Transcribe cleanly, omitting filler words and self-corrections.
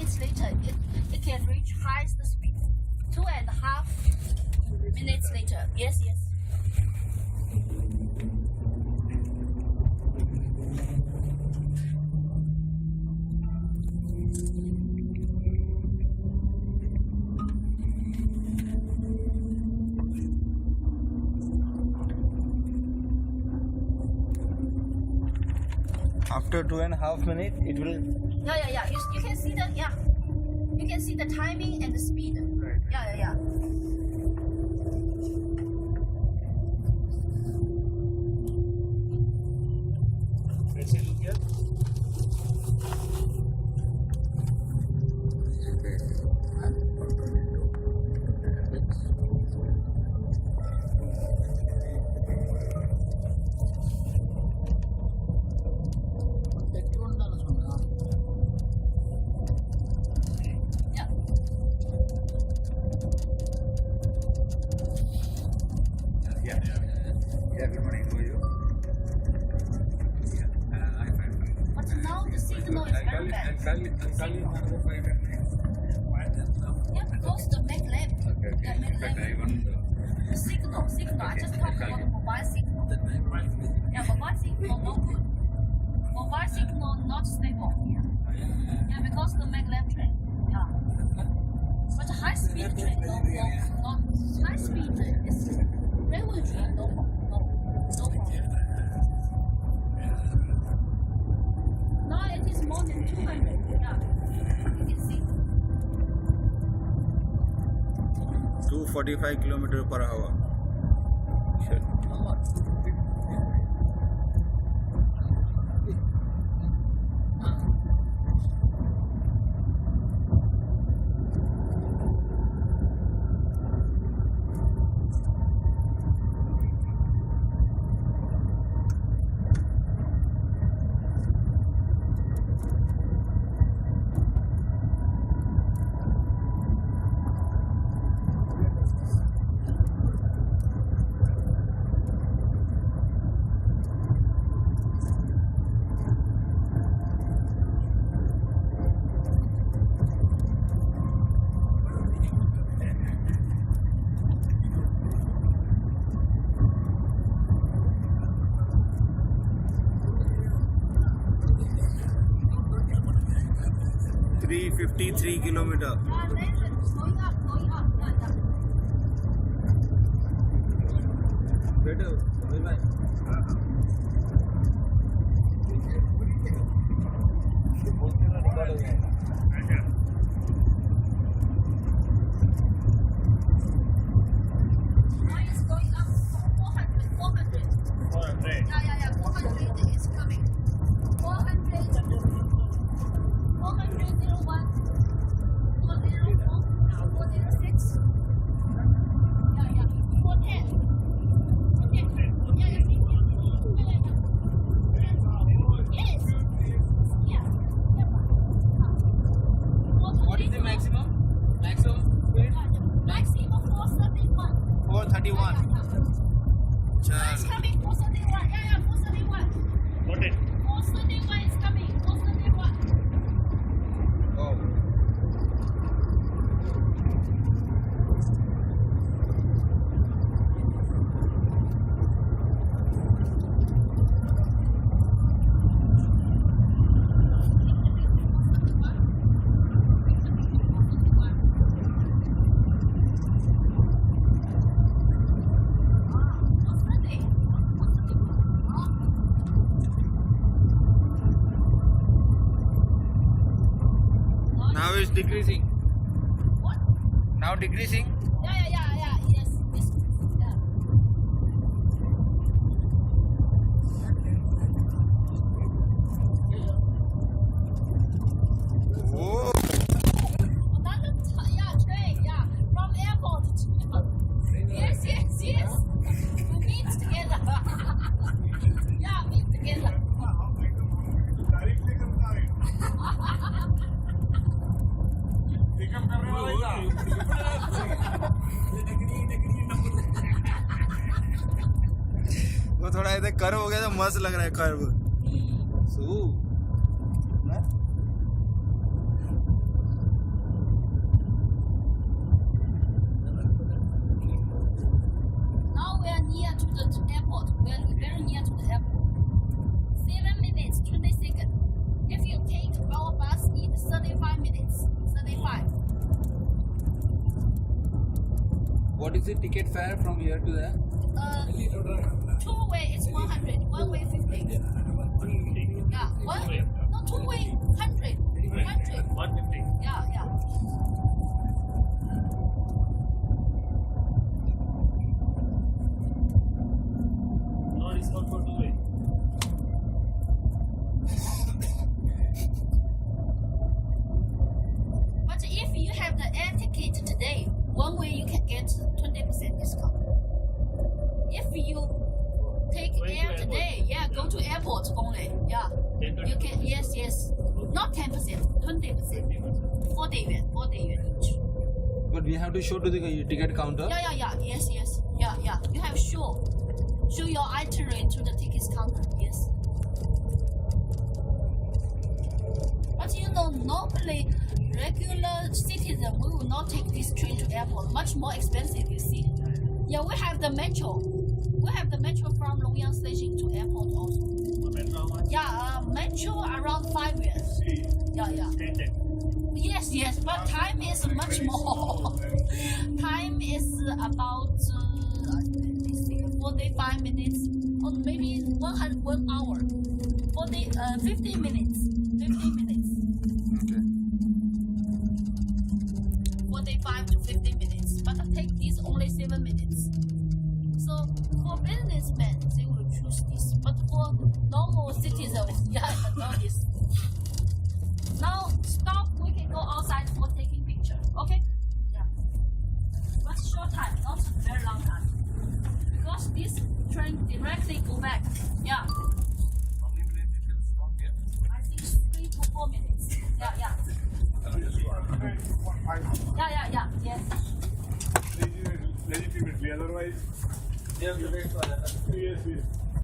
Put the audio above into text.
minutes later, it can reach highest speed. 2.5 minutes later. Yes, yes. After 2.5 minutes, it will. Yeah. You can see the You can see the timing and the speed. Right. Yeah. Let's see, look here. Yeah, good morning to you. I'm fine. But now the signal is very bad. I'll call you another 5 minutes. Yeah, because the Maglev. Okay. Yeah, In fact, I want the signal. I just talked about the mobile signal. Yeah, mobile signal no good. Mobile signal not stable. Yeah, because the Maglev train. Yeah. But high speed train, not high speed is railway train, no problem. Now it is more than 200. Yeah, you can see. 245 km/h. Sure. $353 kilometers. Going up. Better. Now it's going up 400. 400. Yeah. 400 is coming. 400. 401. 404. 406. Yeah. 410. Yes. Yeah. What is the maximum? Maximum speed? Maximum 431. 431. It's coming 431. Yeah, 431. Got it. 431 is coming. 431. Oh. Now it's decreasing. What? Now decreasing. Yeah. Yes. Yeah. Oh. Another train. Yeah. From airport. Yes. We meet together. Yeah, meet together. वो थोड़ा इधर curve हो गया तो मस्त लग रहा है curve. So What is the ticket fare from here to there? Two-way is 100, one-way 50. Yeah, two-way 100. 150. Yeah. No discount for two-way. But if you have the air ticket today, one way you can get 20% discount. If you take air today, go to airport only. Yeah, you can. Yes. Not 10%, 20%. 40 yuan each. But we have to show to the ticket counter. Yeah. Yes. Yeah. You have show your itinerary to the tickets counter. Yes. But normally regular citizen we will not take this train to airport. Much more expensive, you see. Yeah, we have the metro. We have the metro from Longyang Station to airport also. Yeah, metro around 5 years. Yeah. Yes, but time is much more. Time is about 45 minutes or maybe 1 hour. 15 minutes. 15 minutes. Okay. 45 to 50 minutes. But I take this only 7 minutes. So for businessmen, they will choose this. But for normal citizens, know this. Now stop. We can go outside for taking picture. Okay? Yeah. But short time, not very long time. Because this train directly go back. Yeah. How many minutes it will stop here? I think 3 to 4 minutes. Yeah. Just one five. Yeah. Yes. Legitimately, otherwise, They have to wait for that. yes.